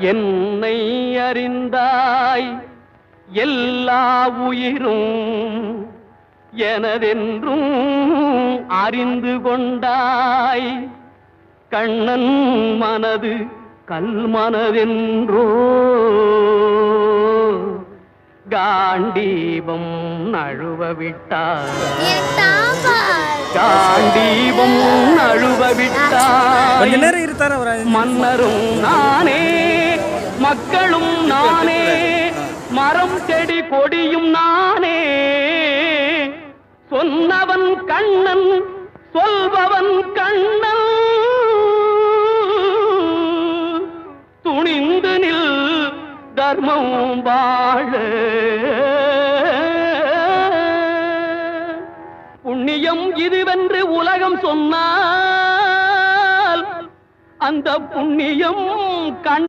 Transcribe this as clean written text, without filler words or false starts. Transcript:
என்னை அறிந்தாய் எல்லா உயிரும் எனதென்றும் அறிந்து கொண்டாய் கண்ணன் மனது கல்மனதென்றோ காண்டீபம் நழுவ விட்டாய் காண்டீபம் நழுவ விட்டாய் மன்னரும் நானே மக்களும் நானே மரம் செடி கொடியும் நானே சொன்னவன் கண்ணன் சொல்பவன் கண்ணன் துணிந்து நில் தர்மம் வாழ புண்ணியம் இதுவென்று உலகம் சொன்னால் அந்த புண்ணியம் கண்